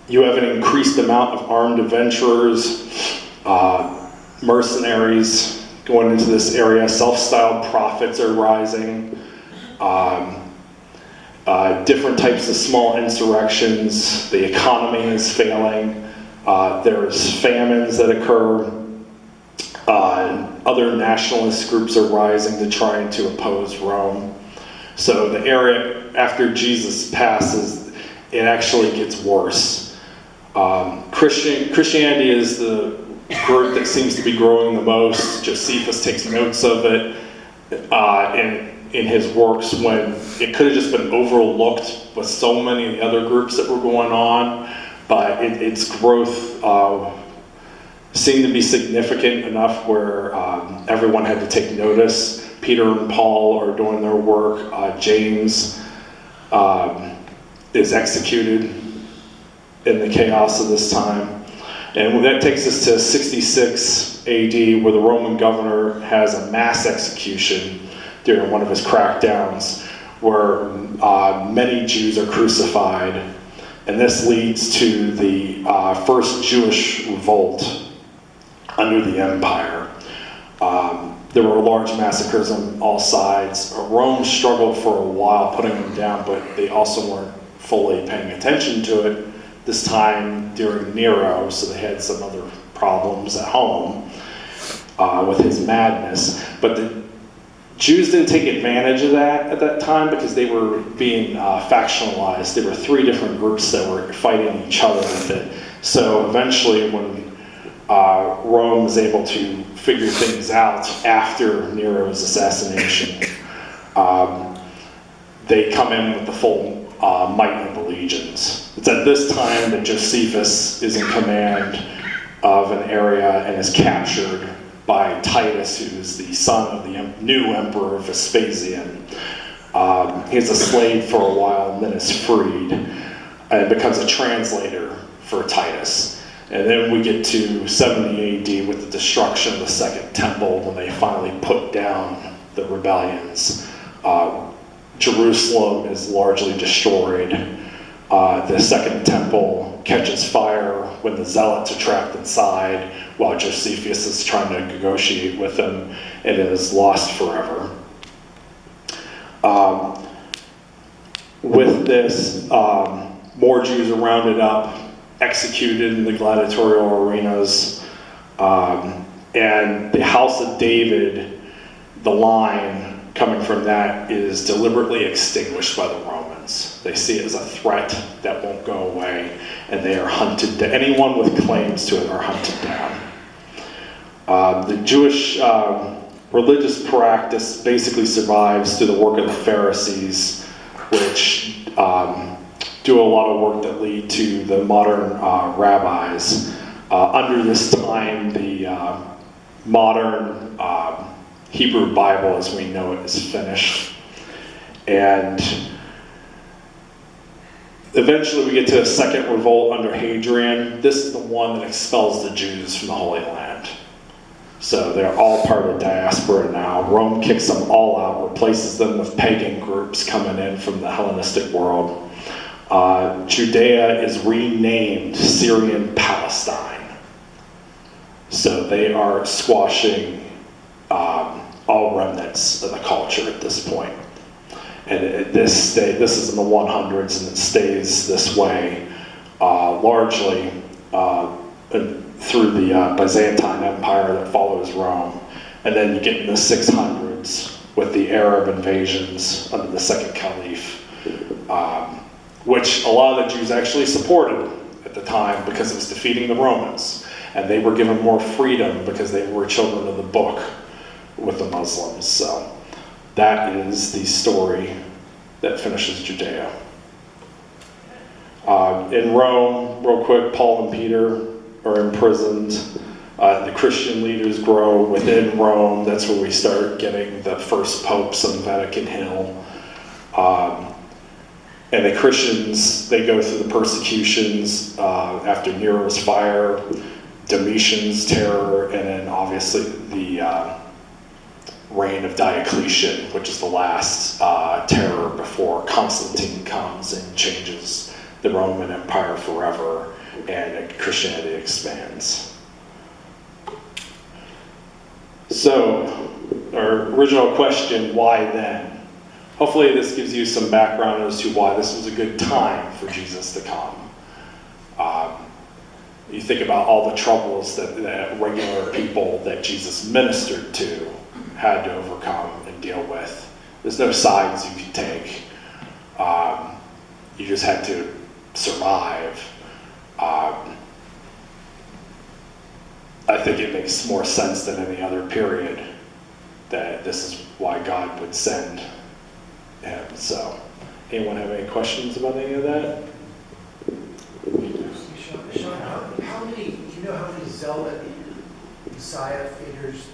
You have an increased amount of armed adventurers, mercenaries going into this area. Self-styled prophets are rising. different types of small insurrections. The economy is failing. There's famines that occur. Other nationalist groups are rising to try to oppose Rome. So the area after Jesus passes, it actually gets worse. Christianity is the group that seems to be growing the most. Josephus takes notes of it in his works when it could have just been overlooked with so many of the other groups that were going on, but its growth seemed to be significant enough where everyone had to take notice. Peter and Paul are doing their work. James is executed in the chaos of this time. And that takes us to 66 AD, where the Roman governor has a mass execution during one of his crackdowns, where many Jews are crucified. And this leads to the first Jewish revolt under the empire. There were large massacres on all sides. Rome struggled for a while putting them down, but they also weren't fully paying attention to it. This time during Nero, so they had some other problems at home with his madness. But the Jews didn't take advantage of that at that time because they were being factionalized. There were 3 different groups that were fighting each other with it. So eventually when Rome was able to figure things out after Nero's assassination, they come in with the full might of the legions. It's at this time that Josephus is in command of an area and is captured by Titus, who's the son of the new emperor Vespasian. He's a slave for a while and then is freed and becomes a translator for Titus. And then we get to 70 AD with the destruction of the Second Temple when they finally put down the rebellions. Jerusalem is largely destroyed. The Second Temple catches fire when the zealots are trapped inside while Josephus is trying to negotiate with them, and it is lost forever. With this, more Jews are rounded up, executed in the gladiatorial arenas, and the house of David, the line coming from that, is deliberately extinguished by the Romans. They see it as a threat that won't go away, and they are hunted down. Anyone with claims to it are hunted down. The Jewish religious practice basically survives through the work of the Pharisees, which do a lot of work that lead to the modern rabbis. Under this time, the modern Hebrew Bible as we know it is finished. And eventually we get to a second revolt under Hadrian. This is the one that expels the Jews from the Holy Land. So they're all part of the diaspora now. Rome kicks them all out, replaces them with pagan groups coming in from the Hellenistic world. Judea is renamed Syrian Palestine. So they are squashing all remnants of the culture at this point. And this is in the 100s, and it stays this way largely through the Byzantine Empire that follows Rome. And then you get in the 600s with the Arab invasions under the second caliph, which a lot of the Jews actually supported at the time because it was defeating the Romans. And they were given more freedom because they were children of the book with the Muslims. So that is the story that finishes Judea. In Rome, real quick, Paul and Peter are imprisoned. The Christian leaders grow within Rome. That's where we start getting the first popes on Vatican Hill. And the Christians, they go through the persecutions after Nero's fire, Domitian's terror, and then obviously the reign of Diocletian, which is the last terror before Constantine comes and changes the Roman Empire forever and Christianity expands. So, our original question, why then? hopefully this gives you some background as to why this was a good time for Jesus to come. You think about all the troubles that regular people that Jesus ministered to had to overcome and deal with. There's no sides you could take. You just had to survive. I think it makes more sense than any other period that this is why God would send him. So, anyone have any questions about any of that? Sean, how many, do you know how many Zealot Messiah figures,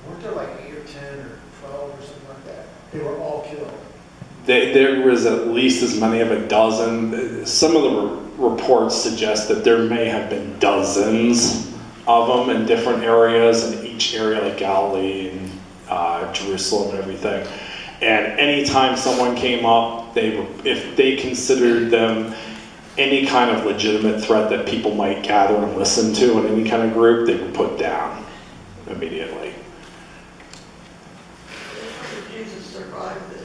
weren't there like 8 or 10 or 12 or something like that? They were all killed. There was at least as many of a dozen. Some of the reports suggest that there may have been dozens of them in different areas, in each area like Galilee and Jerusalem and everything. And anytime someone came up, if they considered them any kind of legitimate threat that people might gather and listen to in any kind of group, they were put down immediately. How did Jesus survive this?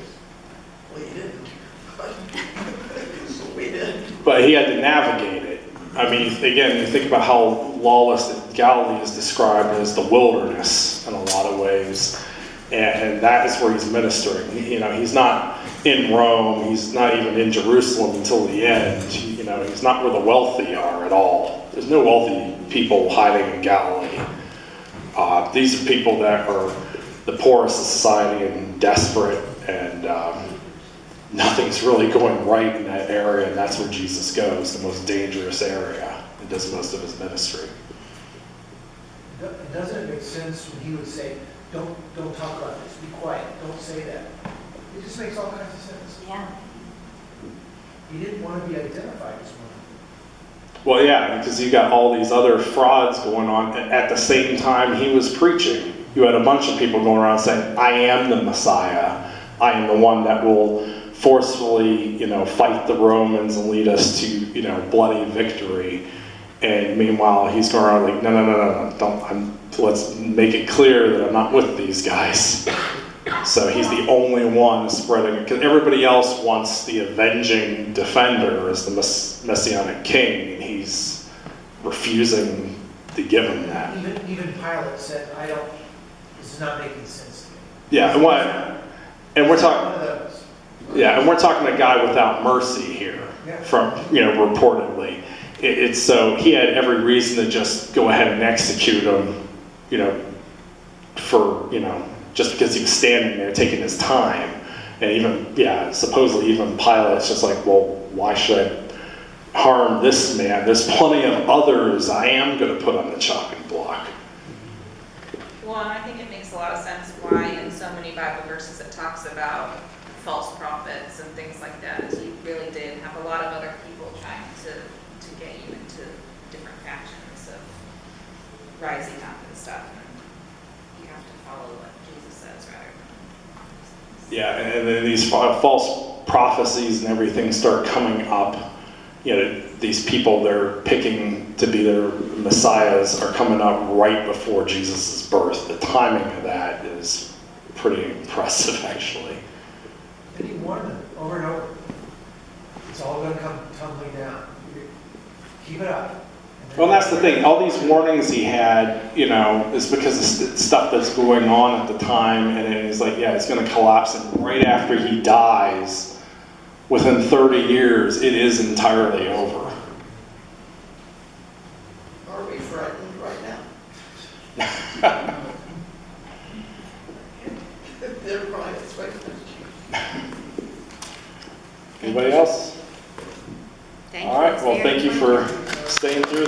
Well, he didn't. We did. But he had to navigate it. I mean, again, you think about how lawless Galilee is described as the wilderness in a lot of ways. And that is where he's ministering. He's not in Rome. He's not even in Jerusalem until the end. He's not where the wealthy are at all. There's no wealthy people hiding in Galilee. These are people that are the poorest of society and desperate, and nothing's really going right in that area, and that's where Jesus goes, the most dangerous area, and does most of his ministry. Doesn't it make sense when he would say, don't talk about this, be quiet, don't say that? It just makes all kinds of sense. Yeah. He didn't want to be identified as one. Well, yeah, because you got all these other frauds going on. At the same time he was preaching, you had a bunch of people going around saying, I am the Messiah. I am the one that will forcefully, fight the Romans and lead us to, bloody victory. And meanwhile, he's going around like, no, let's make it clear that I'm not with these guys. So he's the only one spreading it, because everybody else wants the avenging defender as the messianic king, and he's refusing to give him that. Even Pilate said, this is not making sense to me. Yeah, and we're talking. One of those. Yeah, and we're talking a guy without mercy here, from reportedly. It's so he had every reason to just go ahead and execute him, for just because he was standing there taking his time, and even supposedly even Pilate's just like, well, why should I harm this man? There's plenty of others I am going to put on the chopping block. Well, and I think it makes a lot of sense why in so many Bible verses it talks about false prophets and things like that. Is you really did have a lot of other people trying to get you into different factions of rising up and stuff. And you have to follow what Jesus says rather than. Yeah, and then these false prophecies and everything start coming up. These people they're picking to be their messiahs are coming up right before Jesus' birth. The timing of that is pretty impressive, actually. And he warned them over and over. It's all going to come tumbling down. Keep it up. Well, that's the thing. All these warnings he had, is because of stuff that's going on at the time, and then he's like, it's going to collapse. And right after he dies, within 30 years, it is entirely over. Are we frightened right now? They're right, it's right. Anybody else? Thank All right. Well, thank you for staying through